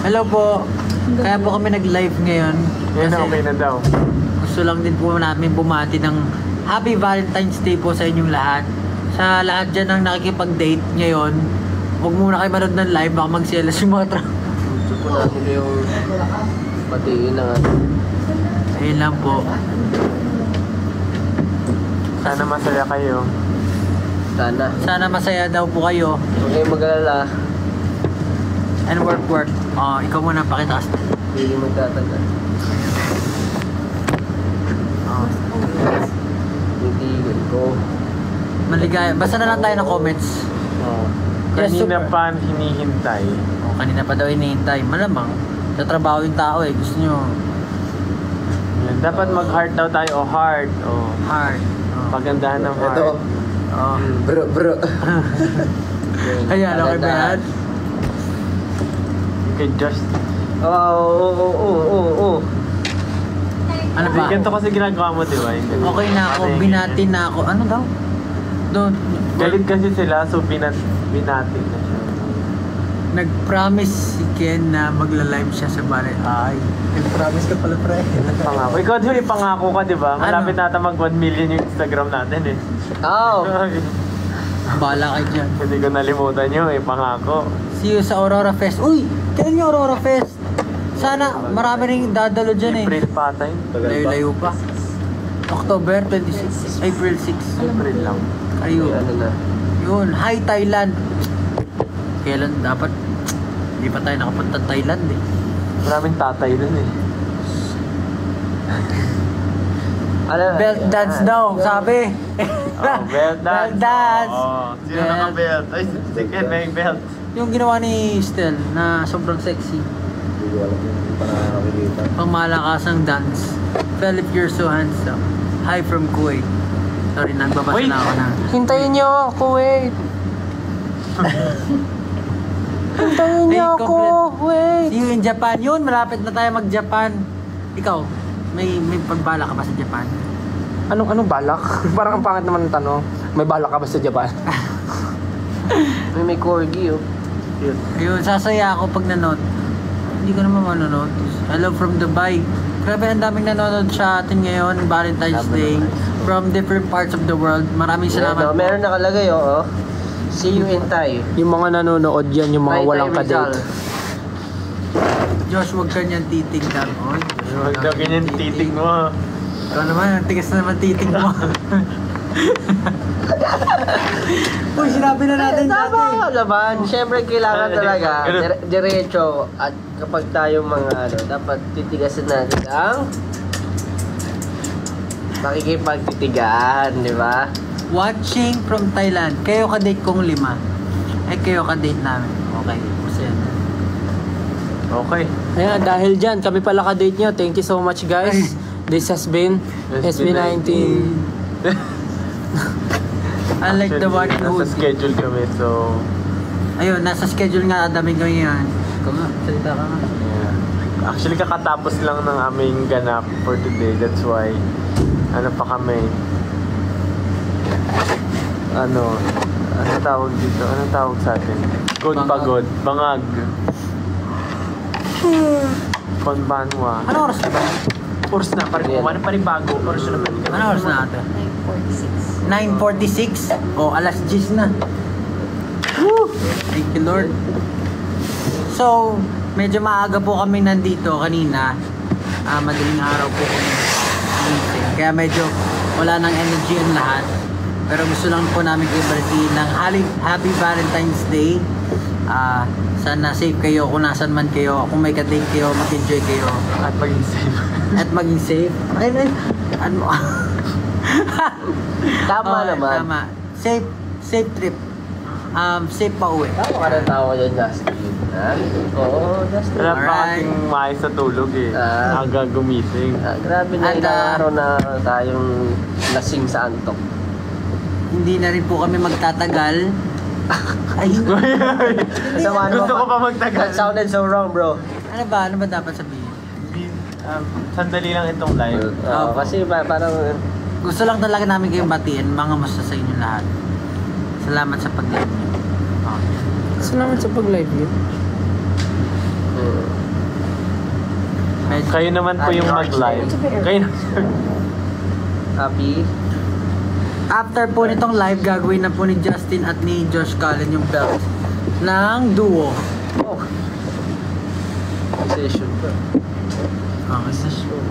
Hello po. Kaya po kami nag-live ngayon. Yan Kasi okay na daw. gusto lang din po namin bumati ng Happy Valentine's Day po sa inyong lahat. Sa lahat dyan ang nakikipag-date ngayon, huwag muna kayo manood ng live, baka magselos yung mga Gusto po natin yung patiin ng ano. Ayun lang po. Sana masaya kayo. Sana. Sana masaya daw po kayo. Huwag kayong mag-alala. And work. Ikaw muna pakita. Hindi magtatagal. Titigan ko. Maligaya. Basta na lang tayo ng comments. Oh. Yes, Kanina super. pa hinihintay. Kanina pa daw hinihintay. Malamang. Sa trabaho yung tao eh. Gusto nyo Yan. Dapat mag-heart daw tayo o heart. O hard. pagandahan ng heart. Ito. Bro. Ayan, okay ba yan? Okay, just... Oo. Ano ba? Ganito kasi ginagawa mo, di ba? Okay na ako. Binati na ako. Ano daw? Don't. Galit kasi sila, so binati na siya. Nag-promise si Ken na magla-live siya sa Baray. Ay. Nag-promise ka pala, pre. Pangako. Ikaw din may pangako ka, di ba? Malapit nata mag 1 million yung Instagram natin eh. Oh. Bahala kayo dyan. Hindi ko nalimutan yun, eh, pangako. See you sa Aurora Fest. Uy! Kailan yung Aurora Fest? Sana marami rin dadalo dyan eh. April pa tayo. Layo-layo pa. October 26. April 6. April lang. Ayun. Ano na. Yun. Hi Thailand. Kailan dapat? Hindi pa tayo nakapunta Thailand eh. Maraming tatay dun eh. Belt dance daw, sabi. Oh, belt dance. Belt dance. Oh, sino naka-belt? Ay, si Ken may belt. Yung ginawa ni Stel na sobrang sexy. Pangmalakasang dance. Philip, you're so handsome. Hi from Kuwait. Sorry, nagbabasa Wait. na ako na. Hintayin niyo ako, wait. Hintayin niyo Hey, ako, wait. See you in Japan. Yun, malapit na tayo mag-Japan. Ikaw, may pagbala ka ba sa Japan? Anong balak? Parang ang pangit naman ng tanong. May balak ka ba sa Japan? May corgi, oh. Ayun, sasaya ako pag nanood. Hindi ko naman manonood. Hello from Dubai. Grabe, ang daming nanonood sa atin ngayon, Valentine's Day. From different parts of the world. Maraming salamat po. Meron nakalagay, oh. See you in Thai. Yung mga nanonood yan, yung mga Thai walang Rizal. kadate. Josh, huwag ka niyan titignan. Oy, Huwag daw ganyan titig mo. Ikaw naman, ang tigas na naman titig mo. Uy, sinabi na natin dati. Tama naman. Siyempre, kailangan talaga diretso. At kapag tayo mga ano, dapat titigasan natin ang pakikipagtitigaan, di ba? Watching from Thailand. Kayo ka-date kong 5. Ay, kayo ka-date namin. Okay, masaya na. Okay. Ayan, dahil dyan, kami pala ka-date nyo. Thank you so much, guys. This has been SB19. Unlike the one Actually, who... nasa schedule kami, so... Ayun, nasa schedule nga, daming kami yan. Ikaw nga, salita ka nga. Yeah. Actually, kakatapos lang ng aming ganap for today. That's why, ano pa kami? Ano tawag dito? Ano tawag sa atin? Good Bangag. pagod. Bangag. Konbanwa. Ano oras na ba? Oras na, ano panibago? Oras na naman. Ano oras na ate? 9:46. O, alas 10 na. Woo! Thank you, Lord. So, medyo maaga po kami nandito kanina. Madaling araw po kami. Kaya medyo wala nang energy ang lahat. Pero gusto lang po namin kayo balitiin ng Happy Valentine's Day. Sana safe kayo kung nasan man kayo. Kung may ka-date kayo, mag-enjoy kayo. At maging safe. At maging safe. Ano? Tama naman. Tama. Safe trip. Safe pa uwi. Tama ka ng tawa dyan, Justin. Ha? Oo, Justin. Wala pa Alright. kasing maayos sa tulog eh. Aga gumising. Grabe na At, ilang araw na tayong lasing sa antok. Hindi na rin po kami magtatagal. Ay, Sama Gusto ko pa magtagal. That sounded so wrong, bro. ano ba? Ano ba dapat sabihin? Sandali lang itong live. Kasi parang... Gusto lang talaga namin kayong batiin. Mga musta sa inyo lahat. Salamat sa pag-live niyo. Salamat sa pag-live yun. Kayo naman po yung mag-live. Kayo na. Happy? After po nitong live, gagawin na po ni Justin at ni Josh Cullen yung belt ng duo. Oh. Session pa. Okay, session.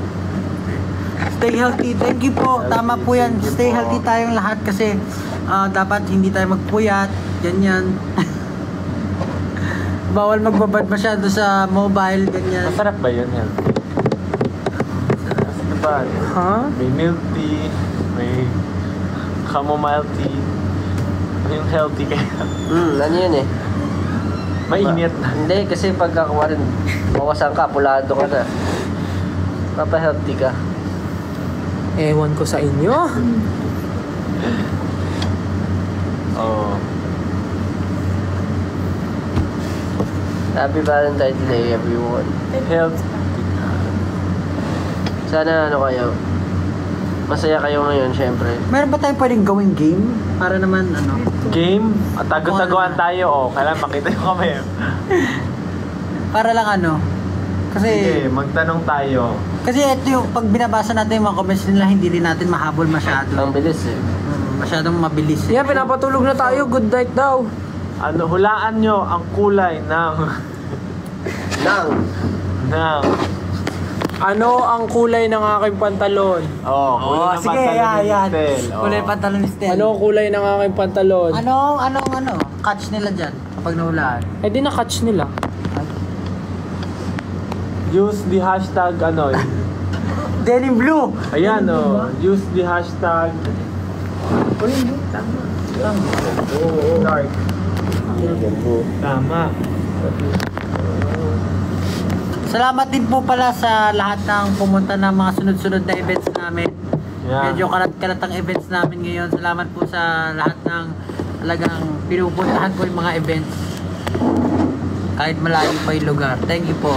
Stay healthy. Thank you po. Tama po yan. Stay healthy tayong lahat kasi dapat hindi tayo magpuyat. Ganyan. Bawal magbabad masyado sa mobile. Ganyan. Masarap ba yun? Healthy? Masarap ba? Ha? May milk tea, may chamomile tea. Yung healthy kaya. Ano yun eh? Mainit. Hindi, kasi pagkakawa rin, bawasan ka, pulado ka na. Papa-healthy ka. Ewan ko sa inyo. Oo. Happy Valentine's Day, everyone. Health. Sana ano kayo, masaya kayo ngayon, syempre. Meron ba tayong pwedeng gawing game? Para naman ano. Game? At tago-taguan tayo, oh. Kailan makita nyo kami. Para lang ano. Kasi Sige, magtanong tayo. Kasi ito yung pag binabasa natin yung mga comments nila, hindi rin natin mahabol masyado. Ang bilis eh. Masyadong mabilis. Yeah, pinapatulog na tayo. Good night daw. Ano, hulaan nyo ang kulay ng... Ano ang kulay ng aking pantalon? Oh, kulay ng sige, pantalon ni yan. Stel. Oh. Kulay pantalon ni Stel. Ano ang kulay ng aking pantalon? Anong catch nila dyan kapag nahulaan? Eh di na-catch nila. Use the hashtag ano. Denim blue! Ayan oh. Use the hashtag. Dark. Tama. Salamat din po pala sa lahat ng pumunta ng mga sunod-sunod na events namin. Yeah. Medyo kalat-kalat ang events namin ngayon. Salamat po sa lahat ng talagang pinupuntahan ko yung mga events. Kahit malayo pa yung lugar. Thank you po.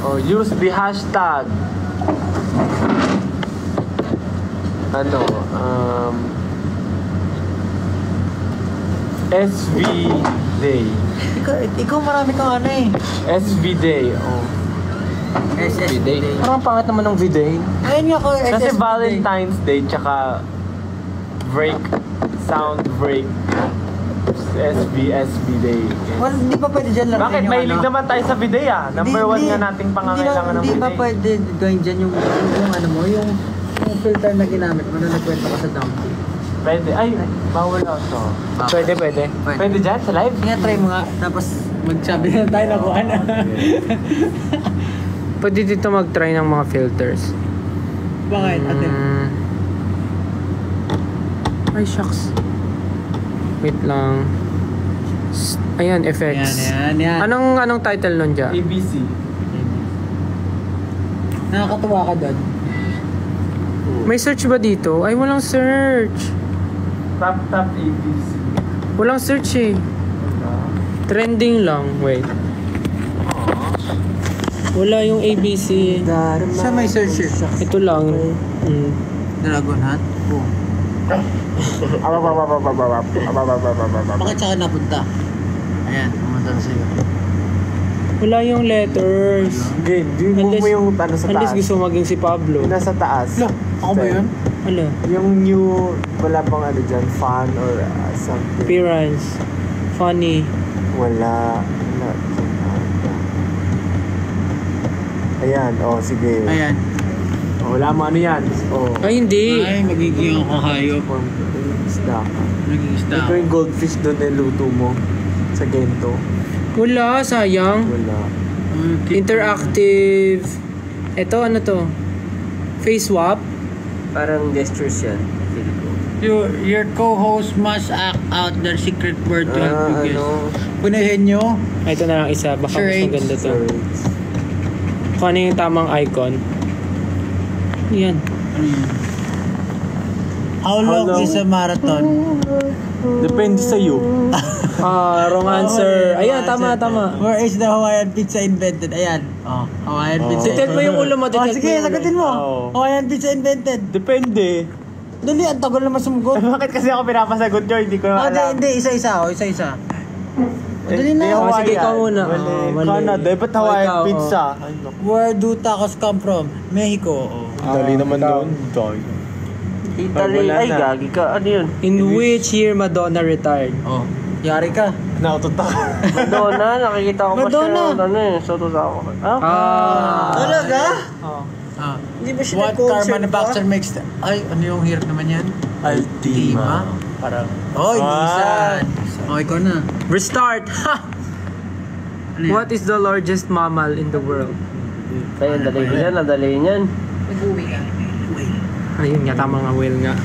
Oh, use the hashtag. Ano, SV Day. Ikaw marami kang ano eh. SV Day. Oh. SSB Day. Parang pangit naman ng video. Ayun nga ko, SSB Kasi Day. Valentine's Day tsaka break, sound break. SB Day. Well, hindi pa pwede dyan lang. Bakit? yung Mahilig ano. naman tayo sa bidet ah. Number one nga nating pangangailangan ng Hindi bidet. pa pwede gawin dyan yung ano mo, yung filter na ginamit mo na nagkwento ka sa dumpy. Pwede. Ay, bawal to. Pwede. Pwede dyan sa live? Sige, try mo nga. Tapos magsabi na tayo na kung ano. Pwede dito mag-try ng mga filters. Bakit? Ate? Ay, shucks. Wait lang. Ayan, effects. Yan. Anong title nun dyan? ABC. Nakakatuwa ka doon. May search ba dito? Ay, walang search. Tap ABC. Walang search eh. Trending lang. Wait. Wala yung ABC. Sa may search eh. Ito lang. Dragon Hunt? Oo. Bakit saan napunta? Ayan, pumunta na sa'yo. Wala yung letters. Game. Move mo yung ano sa Unless taas. gusto maging si Pablo. Yung nasa taas. Lo, ako ba yun? Wala. Yung new, wala bang ano dyan, fun or something. Appearance. Funny. Wala. Ayan, oh sige. Ayan. Oh, wala mo ano yan. Oh. Ay, hindi. Ay, magiging ako hayop. Isda ka. Naging isda Ito ako. yung goldfish doon na luto mo sa gento. Wala, sayang. Wala. Interactive. Ito, ano to? Face swap. Parang gestures yan. Your co-host must act out their secret word to help you guess. Ano? Punahin nyo. Ito na lang isa. Baka mas Charades. maganda to. Sorry. Kung ano yung tamang icon. Yan. How long is a marathon? Depende sa'yo. Wrong answer. Ayan, tama. Where is the Hawaiian pizza invented? Ayan. Oh, Hawaiian pizza. Titet mo yung ulo mo. Oh, sige, sagutin mo. Oh. Hawaiian pizza invented. Depende. Dali, ang tagal naman sumugot. Bakit kasi ako pinapasagot nyo? Hindi ko Ah, alam. hindi, isa-isa. Oh, isa-isa. Madali na. Oh, sige, ikaw muna. Mali. Mali. Canada. Ba't Oh, Hawaiian ikaw, pizza? Ay, naku. Where do tacos come from? Mexico. Dali naman doon. Italy, Wala ay na. gagi ka. Ano yun? In which year Madonna retired? Oh, yari ka. Naututak. Madonna, nakikita ko pa Madonna. siya. Ano eh, soto sa ako. Ah? Talaga? Ah. Hindi ba siya What car nag-concert manufacturer makes the... Ay, ano yung hirap naman yan? Altima. Parang... Oh, Nissan. Oh, ikaw na. Restart! Ha! Ano yan? What is the largest mammal in the world? Kaya ang dali niyan, ang dali niyan. Ayun nga, tama nga, whale nga.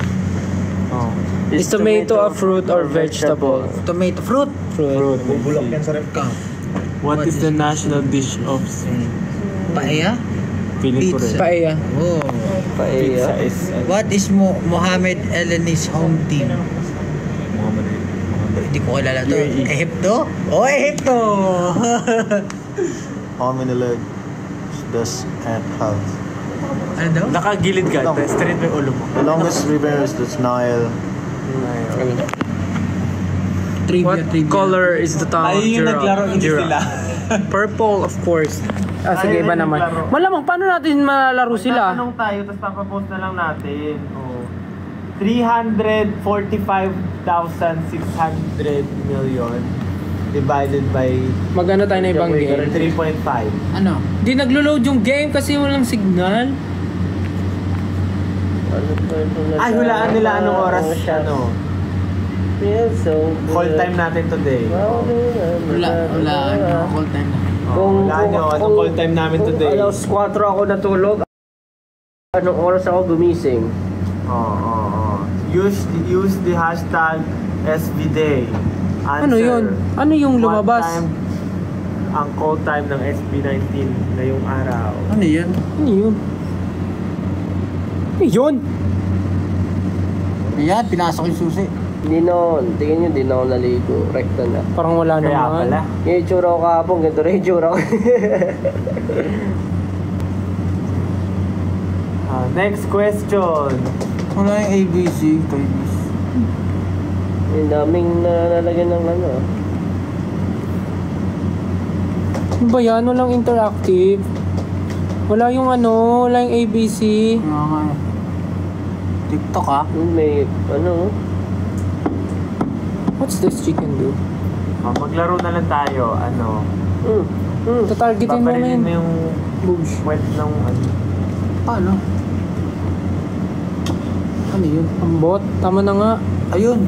Oh. Is tomato a fruit or vegetable? Tomato fruit. Fruit. Bubulok yan sa rep ka. What is the national dish of Paella? Feeling ko rin. Pizza. Paella. Oh. Pizza Paella. is... What is Mohamed Eleni's home team? Hindi ko kilala to. Egypto? Oh, Egypto! How many legs does ant have? Ano daw? Nakagilid ka. Lang. Straight mo yung ulo mo. The longest river is the Nile. Trivia, What color is the tongue of Ayun yung giraffe? naglaro, hindi sila. Purple, of course. Ah, sige, Ayun iba yung naman. naglaro. Malamang, paano natin malalaro sila? Tatanong tayo, tapos papapost na lang natin. Oh. 345,600 million divided by Magano tayo na ibang game? 3.5. Ano? Di naglo-load yung game kasi walang signal. Ay, hulaan nila anong oras, ano, call time natin today. Oh. Wala. Ano? Call time na. Hulaan nyo, anong call time namin today. Alas 4 ako natulog. Anong oras ako gumising? Use the hashtag SBDay. Answer, Ano yun? Ano yung lumabas? What time ang call time ng SB19 ngayong araw? Ano yan? Ano yun? Ano yun? Ayan, pinasok yung susi. Hindi na, tingin nyo, hindi na ako naligo. Rekta na. Parang wala Kaya naman. pala. Yung itsura ko kahapon, ganito rin yung itsura ko. Next question. Wala yung ABC. Yung daming nalalagyan ng ano. Ano ba yan? Walang interactive. Wala yung ano, wala yung ABC. Nga nga. TikTok ah. Yung may, ano, What's this chicken do? Maglaro na lang tayo. Ano? Tatargetin mo Paparilin mo yun. yung Bush. wet ng ano. Paano? Ano yun? Ang bot. Tama na nga. Ayun.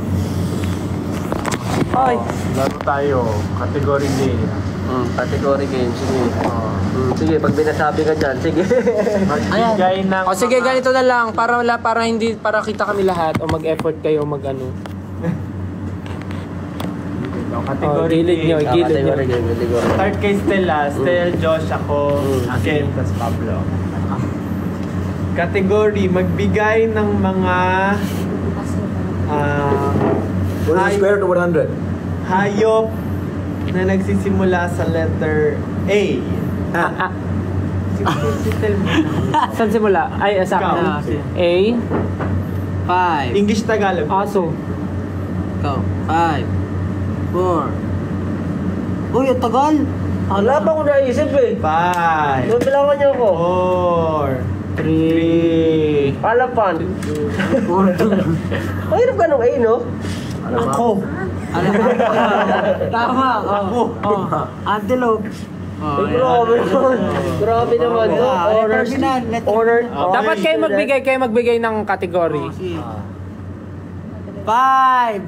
Ay! Laro tayo. Category game. category game. Sige. Sige, pag binasabi ka dyan, sige. Magbigay ng... O sige, ganito na lang. Para hindi para kita kami lahat o mag-effort kayo mag-ano. Category gilid nyo, game. gilid nyo. Category game, category. Start kay Stella. Stel, Josh, ako, Ken, tas Pablo. Category, magbigay ng mga... What is the square root of 100? hayop na nagsisimula sa letter A. Si Stel mo. Saan simula? Ay, sa akin na. Ikaw. A. 5. English Tagalog. Aso. Ikaw. 5. 4. Uy, ang tagal. Wala pa akong naisip eh. 5. Bilangan niyo ako. 4. 3. Palapan. Ang hirap ka nung A, no? Ako. Alam mo? Tama. Ako. Antelope. Ay, grabe naman. Grabe naman. Honors. Honors. Dapat kayo magbigay ng category. 5.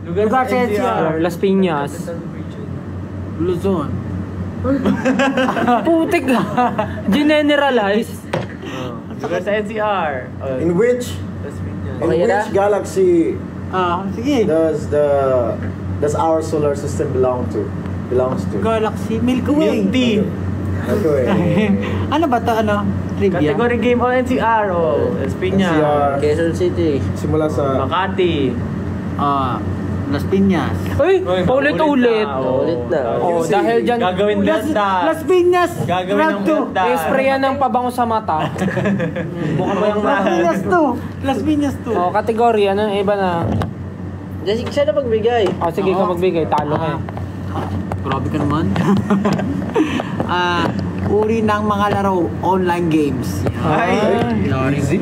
Lugar sa NCR. Las Piñas. Luzon. Putik ka. Generalize. Lugar sa NCR. In which Okay na? galaxy Sige. does our solar system belongs to? Galaxy. Milky Way. Milk tea. Okay. Ano ba to? Ano? Trivia? Category game o NCR. Espinya. NCR. Quezon City. Simula sa Makati. Las Piñas. Uy, paulit-ulit. Ulit na. Oh, dahil dyan, Gagawin lenta. Las Piñas. Gagawin ng Round two. lenta. sprayan ng pabango sa mata. Buka mo yung Las Piñas 2. Las Piñas 2. Oh, category, ano yung iba na? Siya na magbigay. Sige, ikaw magbigay. Talo ka. Grabe ka naman. Uri ng mga laro, online games. Easy.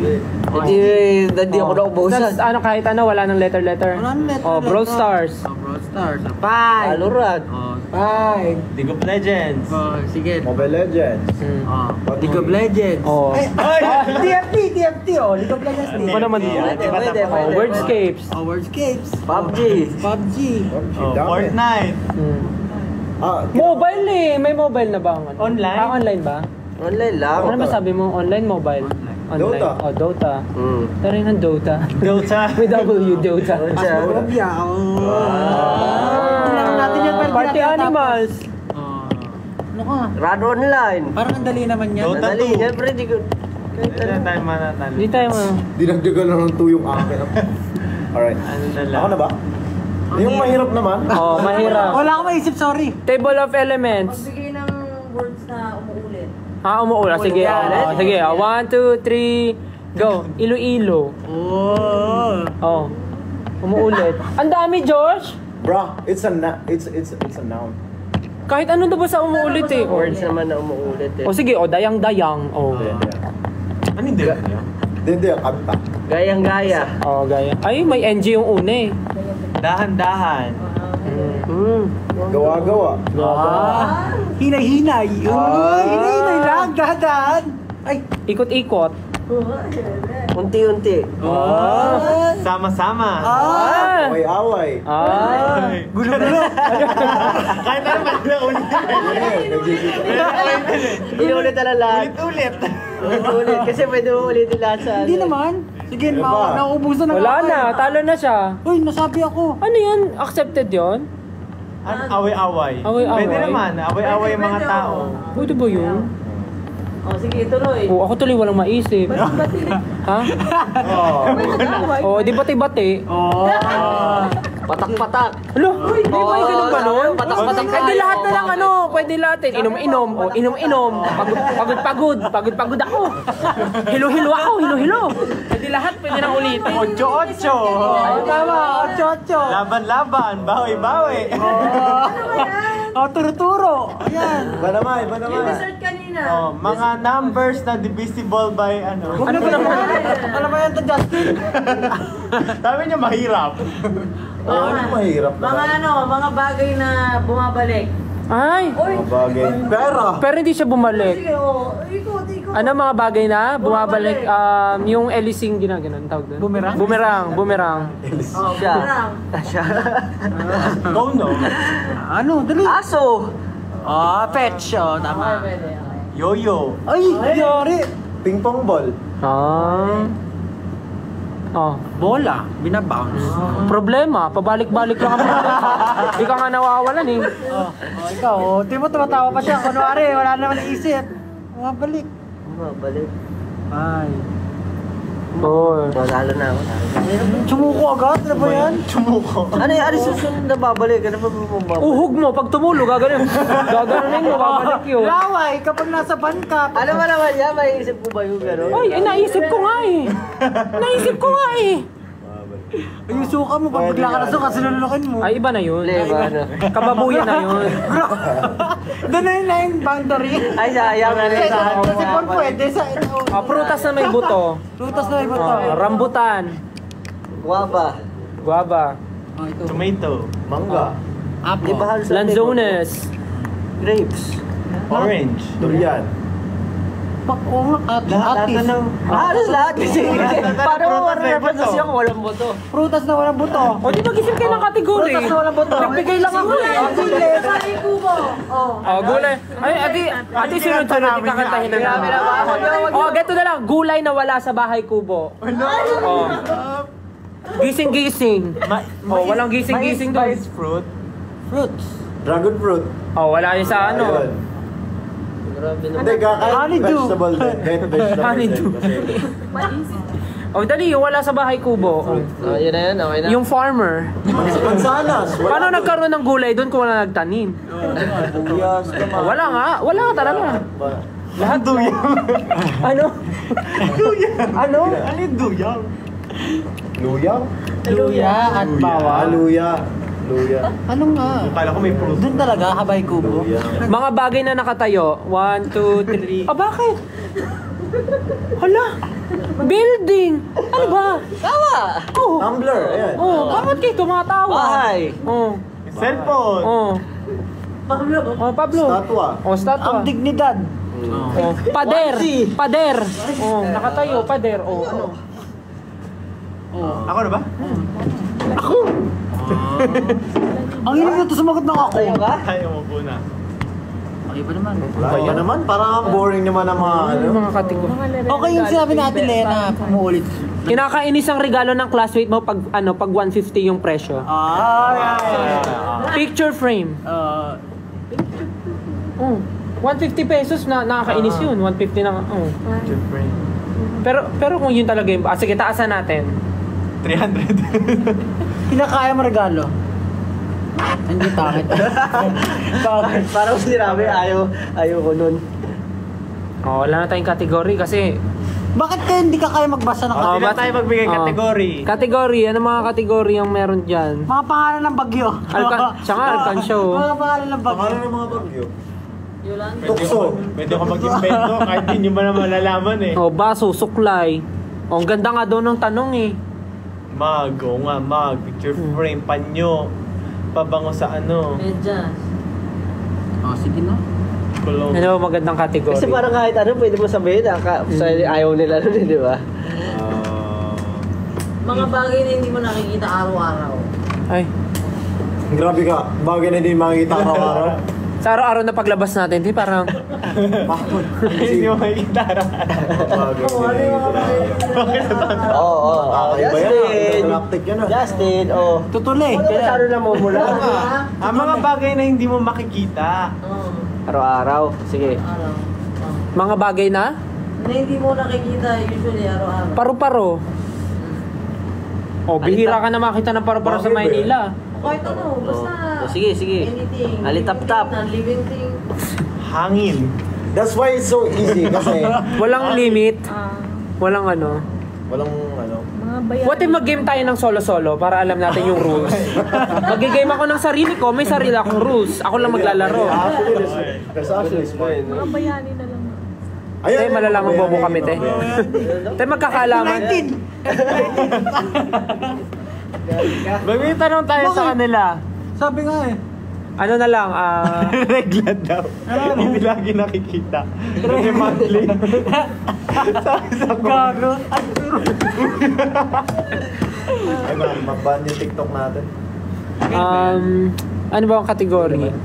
Hindi ako naubusan. Ano, kahit ano, wala nang letter. Wala nang letter. Brawl Stars. Brawl Stars. 5. Valorant. 5. League of Legends. Sige. Mobile Legends. League of Legends. TFT. League of Legends. Ano ba naman dito? Pwede. Wordscapes. Wordscapes. PUBG. PUBG. Fortnite. Mobile eh. May mobile na ba? Online? Online ba? Online lang. Ano ba sabi mo? Online, mobile? Online. Dota. Dota. Tarin ng Dota. Dota. With W, Dota. Robia. Tinanong natin yan. Party Animals. Ano ka? Run online. Parang ang dali naman yan. Dota. Madali. Siyempre, di ko... Hindi na tayo manatalo. Hindi tayo Dinagdagan lang ng 2 yung akin. Alright. Ano na lang. Ako na ba? Yung mahirap naman. mahirap. Wala akong maisip, sorry. Table of Elements. Magbigay ng words na umuulit. Umuula. Sige. Sige. 1, 2, 3, go. Iloilo. Umuulit. Ang dami, Josh. Bro, it's a noun. Kahit ano daw ba sa umuulit eh. Words naman na umuulit eh. Sige, dayang-dayang. Ano yung dito niya? Hindi, kanta. Gayang-gaya. Gaya. Ay, may NG yung una eh. Dahan-dahan. Gawa-gawa. Hinay-hinay. Hinay-hinay lang. Dahan. Ay. Ikot-ikot. Unti-unti. Sama-sama. Away-away. Gulo-gulo. Kahit ano ba na ulit. Inulit na lahat. Ulit. Ulit. Kasi pwede mo ulitin lahat sa... Hindi naman. Sige, nauubusan na. Wala na, talo na siya. Uy, nasabi ako. Ano yun? Accepted yun? Away-away. Away-away? Pwede naman. Away-away yung mga tao. Pwede ba yun? Sige, tuloy. Ako tuloy walang maisip. Ha? Di bati-bati. Patak-patak. Alo, di ba yung ganun ba nun? Patak-patak Pwede lahat na lang pwede lahat. Inom-inom, inom-inom. Pagod-pagod ako. Hilo-hilo ako, hilo-hilo. Pwede lahat, pwede nang ulitin. 8-8. Tama, 8-8. Laban-laban. Bawi-bawi. Turo-turo. Ayan. Iba naman. Yung dessert kanina. Mga numbers na divisible by ano. Ano ba naman? Ano ba yan to, Justin? Sabi niya mahirap. Ano mahirap Mga bagay na bumabalik. Ay, Mga bagay. Pera. pero hindi siya bumalik. Sige, ikot. Ano mga bagay na bumabalik? Yung Elising ginaganon tawag doon? Bumerang. Siya. Go no. Ano? Dali. Aso. Fetch. Tama. Yo-yo. Ay, yari. Ping pong ball. Bola. Binabounce. Problema, pabalik-balik lang kami. Hindi ka nga nawawalan eh. Ikaw, di mo tumatawa pa siya. Kunwari, wala naman naisip. Balik. Balik. Ay. Lalo na ako. Sumuko agad? Ano ba yan? Ano yung susunod na babalik? Ano ba babalik? Uhog mo, pag tumulo, gaganon. Gaganon mo, babalik yun. Laway, kapag nasa ban ka. Ano ba naman yan? May isip mo ba yung gano'n? Ay, naisip ko nga eh. Yung suka mo, pag bigla ka na suka, sinulukin mo. Ay, iba na yun. Ano? Kababuyan na yun. Doon na yung boundary. Ay, sayang na rin sa ako. Kasi kung pwede sa Prutas na may buto. Prutas na iba to. Rambutan. Guava. Tomato. Mangga. Di ba halos Lanzones. grapes? Orange. Durian. Lahat na ng... Halos lahat kasi. Paano mo representasyon kung walang boto? Prutas na walang buto. O, di mag-isip kayo ng kategory. Prutas na walang buto. Nagbigay lang ako eh. Sari kubo. Gulay. Ay, ati sunod-sunod, hindi kakantahin na namin. Ganito na lang. Gulay na wala sa bahay kubo. Gising-gising. Walang gising-gising doon. Mais fruit. Fruits. Dragon fruit. Wala yun sa ano. Ayun. Hindi, kahit Honeydew. vegetable din. Kahit vegetable Honeydew. din. Kasi Dali, yung wala sa bahay kubo. Yun na yun, okay na. Yung farmer. mansanas. Paano nagkaroon ng gulay doon kung wala nagtanim? Buyas. Wala nga. Wala nga talaga. Lahat duyang. Ano? Ano? Ano yung duyang? Luya? Luya at bawal. Luya. Luya. Ano nga? Kala ko may fruit. Doon talaga, habay kubo. Luya. Mga bagay na nakatayo. 1, 2, 3. Ah, bakit? Hala! Building! Ano ba? Tama! Oh, Tumblr, ayan. oh, bakit kayo tumatawa? Bahay! Oh, Cellphone. oh. Oh, Pablo. Statwa. Oh, statwa. Ang dignidad. Oh, pader. Pader. Oh, nakatayo, pader. Oh, ano? Ako na ba? Ang hirap na ito sumagot ng ako. Ayaw mo po na. Okay ba naman? Wala naman, parang ang boring naman ang mga ano. Mga kategorya. Okay yung sinabi natin, Lena, pumuulit. Kinakainis ang regalo ng classmate mo pag ano, pag 150 yung presyo. Picture frame. Oh, 150 pesos na nakakainis yun. 150 na. Oh. Pero kung yun talaga yung sige, taasan natin. 300. Pinakaya mo regalo. Hindi takit. Bakit? Parang sinabi, ayaw ko nun. Oh, wala na tayong category kasi Bakit kaya hindi ka kaya magbasa ng Hindi na tayo magbigay category. Category, ano mga category ang meron dyan? mga pangalan ng bagyo? Siya nga, Alcansyo. Mga pangalan ng bagyo. Pangalan ng mga bagyo. Yolanda. Tukso. Pwede ako mag-invento kahit hindi nyo ba na malalaman eh. Oh, baso, suklay. Oh, ang ganda nga daw ng tanong eh. Mag, oo nga, mag. Picture frame, panyo. Pabango sa ano. Medyas. Oh, sige na. Kulong. Ano ba magandang category? Kasi parang kahit ano, pwede mo sabihin, ayaw nila nun, di ba? Mga bagay na hindi mo nakikita araw-araw. Ay, Grabe ka. Bagay na hindi makikita araw-araw. sa araw-araw na paglabas natin, di parang Hindi mo makikita Bagay na hindi makikita araw-araw. Oo, Kakaiba yan. Justin! Galactic yan ah. Justin, oh. Tutuli. Ano masyado na mumula? Ang mga bagay na hindi mo makikita. Oo. Araw-araw. Sige. Araw. mga bagay na Na hindi mo nakikita usually araw-araw. paru-paro. Oh, bihira ka na makita ng paru-paro sa Bakit ba? Maynila. Kahit ano, basta Sige, sige. anything. Alitap-tap. Living thing. Hangin. That's why it's so easy kasi Walang limit, walang ano. walang ano. What if mag-game tayo ng solo-solo para alam natin yung rules? Mag-game ako ng sarili ko, may sarili akong rules. Ako lang maglalaro. That's actually fine. Mga bayani na lang. Te, malalamang bobo kami, te. Te, magkakaalaman. May tanong tayo sa kanila. Sabi nga eh. Ano na lang, Regla daw. Hindi lagi nakikita. Kasi monthly. Sabi sa Gago. Ay, mag-ban yung TikTok natin. ano ba ang kategory?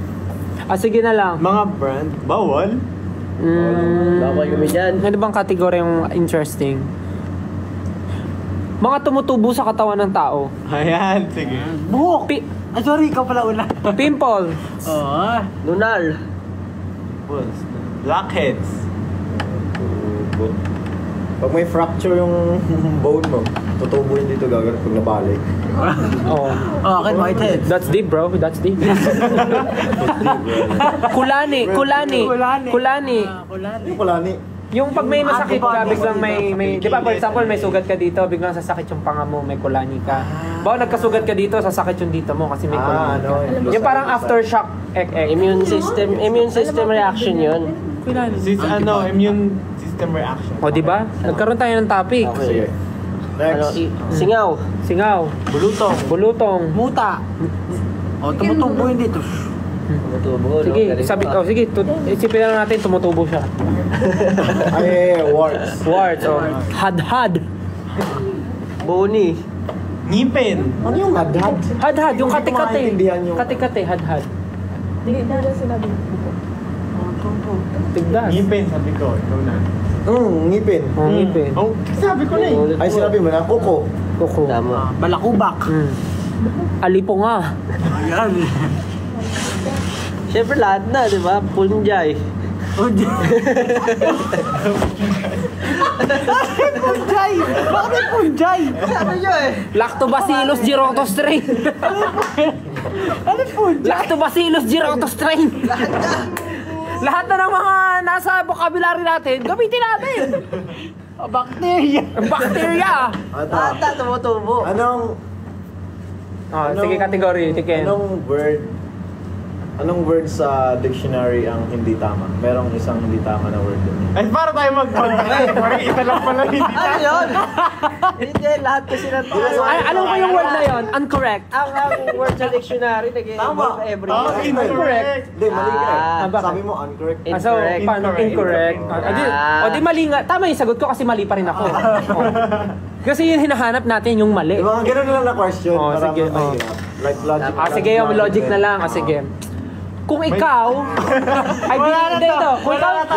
Sige na lang. mga brand. Bawal. Bawal kami dyan. Ano bang kategory yung interesting? Mga tumutubo sa katawan ng tao. Ayan, sige. Buhok. Sorry, ikaw pala una. Pimple. Oo. Lunar. Blackheads. Pag may fracture yung bone mo, tutubo yun dito gagawin pag nabalik. Oh. Akin, whitehead. That's deep, bro. That's deep. Kulani. Yung pala ni, Yung pag may masakit ka, biglang may di ba, for example, may sugat ka dito, biglang sasakit yung panga mo, may kulani ka. Bawa nagkasugat ka dito, sasakit yung dito mo kasi may kulani ka. Yung parang aftershock Immune system reaction yun. Immune system reaction. O, di ba? Nagkaroon tayo ng topic. sige. Ano, Next. singaw. Singaw. Bulutong. Muta. O, tumutubo yun dito. Tumutubo, Sige, isipin na lang natin, tumutubo siya. Ay, warts. Warts, oh. Hadhad. Boni. Ngipin. Ano yung hadhad? Hadhad, yung kate-kate. Maintindihan yung- Kate-kate, hadhad. Tigdas. Ngipin, sabi ko. Ikaw na. Ngipin. Oh, ngipin. Oh, sabi ko na eh. Ay, sinabi mo na, kuko. Kuko. Tama. Balakubak. Alipo nga. Ayan. Siyempre lahat na, di ba? Punjay. Punjay! Bakit may punjay? Sabi nyo eh. Lactobacillus girotostrain. Ano punjay? Lactobacillus girotostrain. Lahat na ng mga nasa vocabulary natin, gamitin natin. Bacteria! Bacteria! Ata, tumutubo. Anong Sige, category. Chicken. Anong word sa dictionary ang hindi tama? Merong isang hindi tama na word doon. Ay, para tayo mag-contact. Parang isa lang pala hindi Ano yun? Hindi, lahat kasi ng Anong ba yung word na yon? Incorrect. Ang word sa dictionary, nag-involve every word. Incorrect. Hindi, mali ka eh. bakit? Sabi mo incorrect. So, paano? Incorrect. O di mali nga. Tama yung sagot ko kasi mali pa rin ako. Kasi yung hinahanap natin yung mali. Yung mga ganun lang na question. Oh, para sige, mahirap. Like logic. Sige, yung logic na lang. Sige. Kung ikaw ay binigyan ito, kung ikaw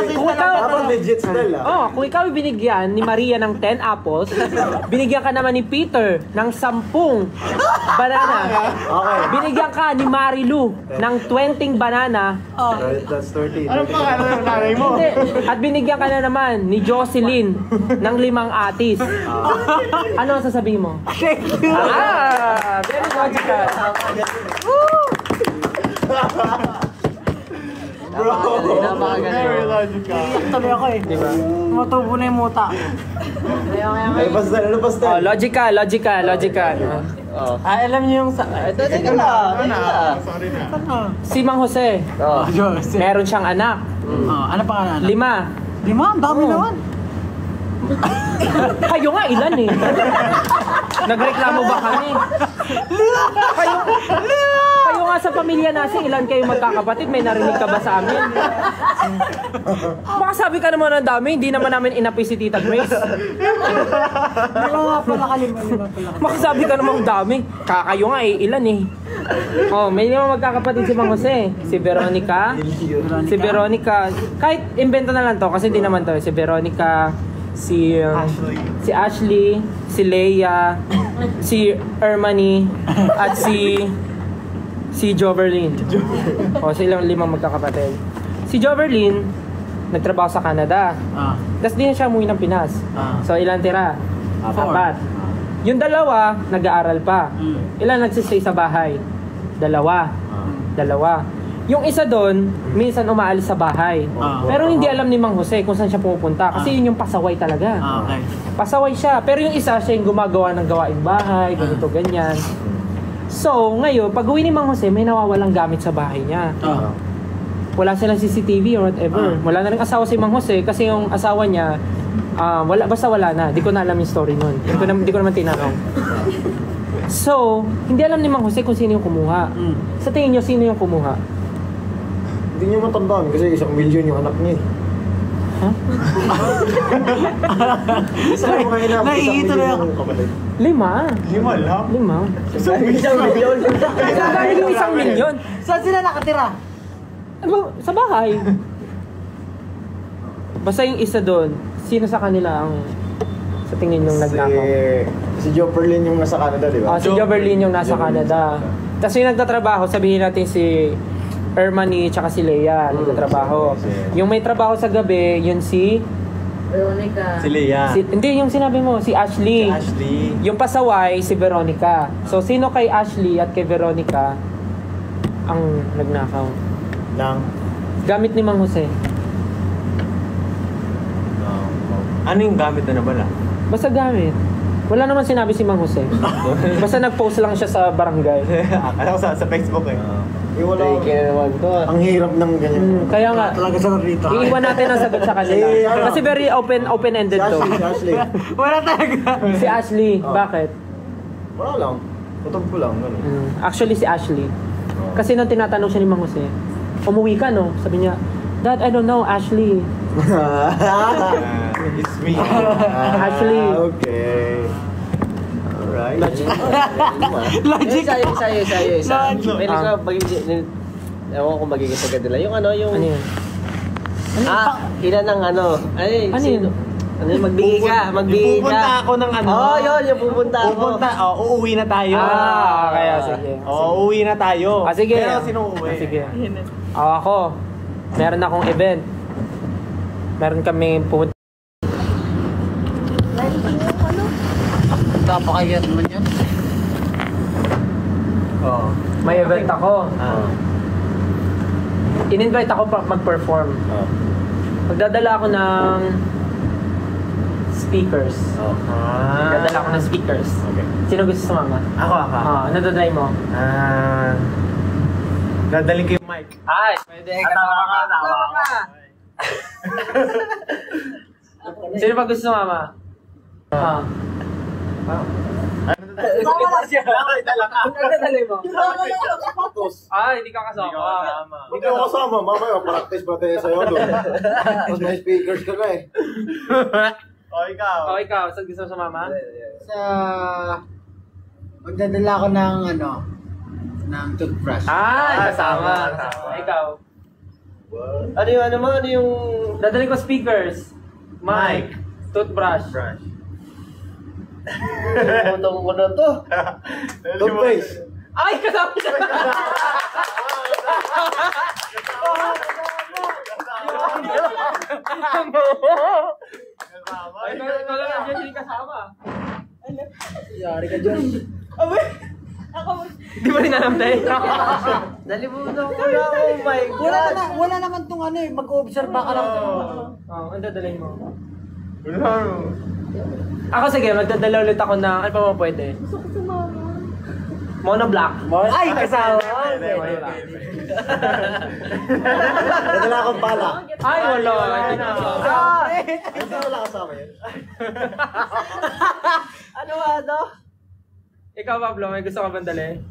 Dapat legit still kung ikaw ay binigyan ni Maria ng 10 apples, binigyan ka naman ni Peter ng 10 banana. Okay. Binigyan ka ni Marilu ng 20 banana. That's 30. Anong pangalan ng nanay mo? Hindi. At binigyan ka na naman ni Jocelyn ng 5 atis. Ano ang sasabihin mo? Thank you! Very logical. Bro! Very logical. Tuloy ako eh. Diba? Matubo na yung muta. Ay, pastel. Ano pastel? Logical. Alam niyo yung sa... Ito na. Sorry na. Si Mang Jose, meron siyang anak. Ano pangalan? 5. 5? Ang dami naman. Kayo nga, ilan eh? Nagreklamo ba kami? Kayo nga sa pamilya natin, ilan kayo magkakapatid? May narinig ka ba sa amin? Baka sabi ka naman ng dami, hindi naman namin inapi si Tita Grace. Hindi ko nga pala kalima. Baka sabi ka naman dami. Kakayo nga eh, ilan eh? May 5 magkakapatid si Mang Jose. Si Veronica. Kahit invento na lang to, kasi hindi naman to. Si Veronica, si Ashley, si Leia, si Ermani, at si Joverlyn. Silang 5 magkakapatid. Si Joverlyn, nagtrabaho sa Canada. Tapos di na siya umuwi ng Pinas. So ilan tira? 4. Yung 2, nag-aaral pa. Ilan nagsistay sa bahay? 2. Yung isa doon, minsan umaalis sa bahay. Pero hindi alam ni Mang Jose kung saan siya pumupunta. Kasi yun yung pasaway talaga. Okay. Pasaway siya. Pero yung isa, siya yung gumagawa ng gawaing bahay, ganito, ganyan. So, ngayon, pag uwi ni Mang Jose, may nawawalang gamit sa bahay niya. Wala silang CCTV or whatever. Wala na rin asawa si Mang Jose kasi yung asawa niya, basta wala na. Di ko na alam yung story nun. Di ko naman tinanong. So, hindi alam ni Mang Jose kung sino yung kumuha. Sa tingin niyo, sino yung kumuha? Hindi niyo matandaan kasi 1 million yung anak niya. Isa lang mga inap. Naiituloy ako. 5. 5 lang? 5. Isang milyon. Dahil yung 1 milyon. Saan sila nakatira? Sa bahay. Basta yung isa doon, sino sa kanila ang sa tingin yung nagnakaw? Si Joe Perlin yung nasa Canada, di ba? Si Joverlyn yung nasa Canada. Tapos yung nagtatrabaho, sabihin natin si Ermani tsaka si Leia nagtatrabaho. Yung may trabaho sa gabi, yun si Veronica. Si Leia. hindi, yung sinabi mo, si Ashley. Ashley. Yung pasaway, si Veronica. So, sino kay Ashley at kay Veronica ang nagnakaw? Nang? Gamit ni Mang Jose. Ano yung gamit na nabala? Basta gamit. Wala naman sinabi si Mang Jose. Basta nag-post lang siya sa barangay. Alam ko sa Facebook eh. Wala. naman to. Ang hirap ng ganyan. Kaya nga, Talaga sa rito. iiwan natin ang sagot sa kanila. Kasi very open-ended to. Si Ashley. Wala talaga. Si Ashley, bakit? Wala lang. Tutok ko lang. Ganun. Actually, si Ashley. Kasi nung tinatanong siya ni Mang Jose, umuwi ka, no? Sabi niya, Dad, I don't know, Ashley. It's me. Ashley. Okay. Alright. Logic. Isa. Pwede ka magiging... Ewan ko kung magiging sa kanila. Yung ano, yung... Ano yun? Ilan ng ano? Ay, Ano sino? yun? Ano yun? Magbigay ka. Magbigay ka. Pupunta ako ng ano. Yun. Yung pupunta ako. Uuwi na tayo. Kaya sige. Uuwi na tayo. Sige. Pero sino uuwi? Sige. Ako, meron akong event. Meron kami pupunta. Napakayat naman yan. May event ako. In-invite ako mag-perform. Magdadala ako ng speakers. Dadala ako ng speakers. Okay. Sino gusto sumama? Ako. Nadadry mo? Dadalhin ko yung mic. Ay, pwede. Tawa ka. Sino pa gusto sumama? Nadadali mo? Hindi ka kasama. Hindi ka kasama, mamaya practice pa tayo sa'yo doon. Tapos may speakers ka na eh. Ikaw, saan gusto mo sumama? Magdadala ako ng toothbrush. Kasama. Ikaw. Ano yung... Dadali ko speakers, mic, toothbrush. Putong ko na to. Toothpaste. Ay, kasama siya! Ikaw lang nandiyan yung kasama. Yari ka dyan. Di ba rin alam tayo? Nalimutan ko na. Oh my God. Wala naman tong mag-observe ka lang. Ang dadalhin mo? Ako sige, magdadala ulit ako ng, ano pa mo pwede? Gusto ko sumama. Monoblock. Ay, kasama! Nadala akong pala. Ay, wala. Hindi wala kasama yun. Ano? Ikaw, Pablo, may gusto ka bang dali?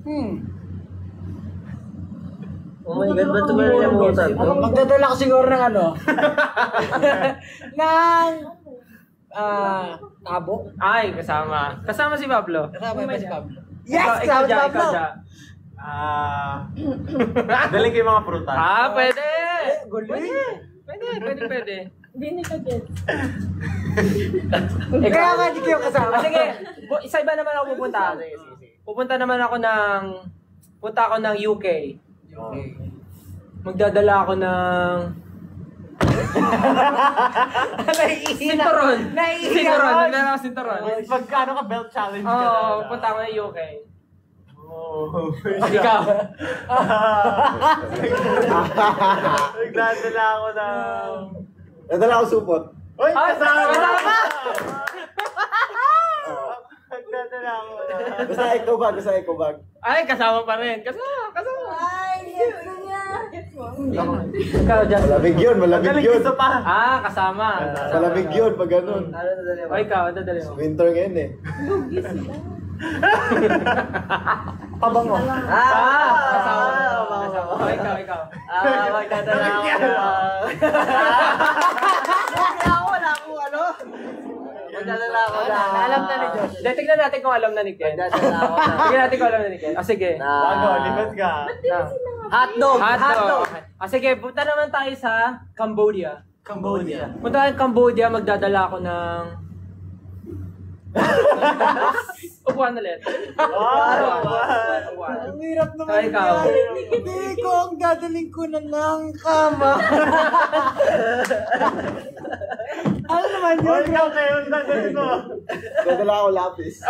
Oh my God, ba't ito nalimutan to? Magdadala ko siguro ng tabo. Ay, kasama. Kasama si Pablo. Kasama ba si Pablo? Ikaw dyan. Dalhin ko yung mga prutas. Pwede. Gulit. Pwede. Hindi ka get. Kaya nga hindi kayo kasama. Sige, isa iba naman ako pupunta. Punta ako ng UK. Magdadala ako ng... Sinturon. Magdadala ako sinturon. Magkano ka belt challenge ka? Oo, punta ako ng UK. Ikaw. Nagdadala ako ng... Nadala akong supot. Uy! Kasama! Nagdadala ako na. Basta eco bag. Ay, kasama pa rin. Kasama. Ay, yes na niya. Ikaw, Justin. Malamig yun. Gusto pa! Kasama. Malamig yun pag ganun. Ano nadali mo? O, ikaw, dadali mo. Winter ngayon eh. Lugi sila. Pabango. Kasama. O, ikaw. Magdadala ako na. Wala akong ano. Magdadala ako na. Alam na ni Josh. Tignan natin kung alam na ni Ken. Magdadala ako na. Tignan natin kung alam na ni Ken. Sige. Bago, lipat ka. Hotdog. Hotdog. Sige, punta naman tayo sa Cambodia. Punta tayo sa Cambodia, magdadala ako ng... Upuan ulit. Ang hirap naman Ay, ikaw. Hindi ko ang dadaling ko na ng kama. Ano naman yun? Ikaw kayo, dadalhin mo. Nadala ako lapis.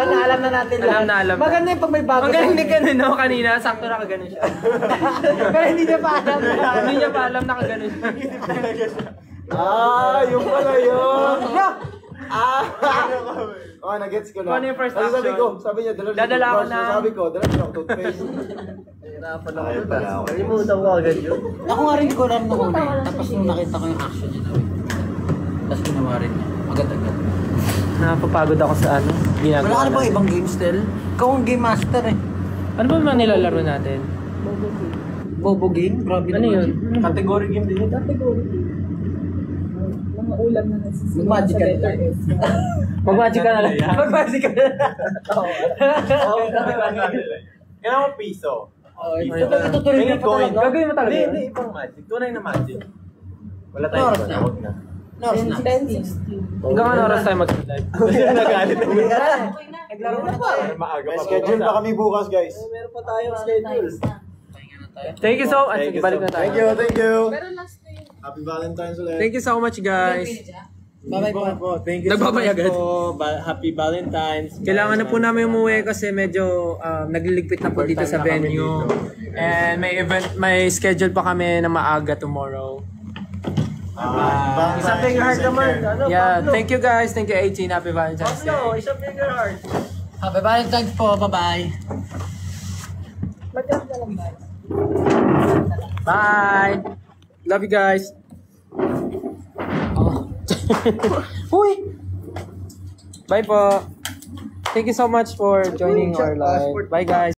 Alam na natin Alam. Maganda yung pag may bago. Ang galing ni ganun, no? Kanina, sakto nakaganon siya. Pero hindi niya pa alam. Hindi niya pa alam nakaganon siya. Yung pala yun. Ano Nagets ko na. Ano yung first Sabi action? sabi niya, Dadala ako na. Sabi ko, dala ko toothpaste. Hirapan ako na. Nalimutan ko agad yun. Ako nga rin ko alam nung una. Tapos nung nakita ko yung action niya gawin. Tapos ginawa rin niya. Agad-agad. Napapagod ako sa ano. Ginagawa. Wala ka na bang ibang game still? Ikaw ang game master eh. Ano ba mga nilalaro natin? Bobo game? Grabe Ano yun? Category game din. Mga ulam na nasisimulan Mag-magic sa ka letter na. S. Mag-magic ka na lang. Mag-magic ka na lang. Kailangan mo piso. Itutuloy niya pa talaga. Gagawin mo talaga yun? Hindi, ibang magic. Tunay na magic. Wala Oras tayong na. huwag na. Nors na. 10:16. Hanggang ano oras tayo mag-live? Nagalit na yun. Naglaro na tayo. Maaga May pa. schedule pa kami bukas, guys. Meron pa tayong schedule. Thank you so much. Thank you Balik so na tayo. Thank you. Pero last na yun. Happy Valentine's ulit. Thank you so much, guys. Bye-bye po. Thank you Nagbabay agad. po. Happy Valentine's. Kailangan na po namin umuwi kasi medyo nagliligpit na po dito sa Overtime na kami venue. dito. And may schedule pa kami na maaga tomorrow. Isang finger heart naman. Ano, Yeah, Pablo? thank you guys. Thank you 18. Happy Valentine's Day. Pablo, isang finger heart. Happy Valentine's po. Bye-bye. Mag-up na lang guys. Bye. Love you guys. Oh. Uy. Bye po. Thank you so much for joining our live. Bye guys.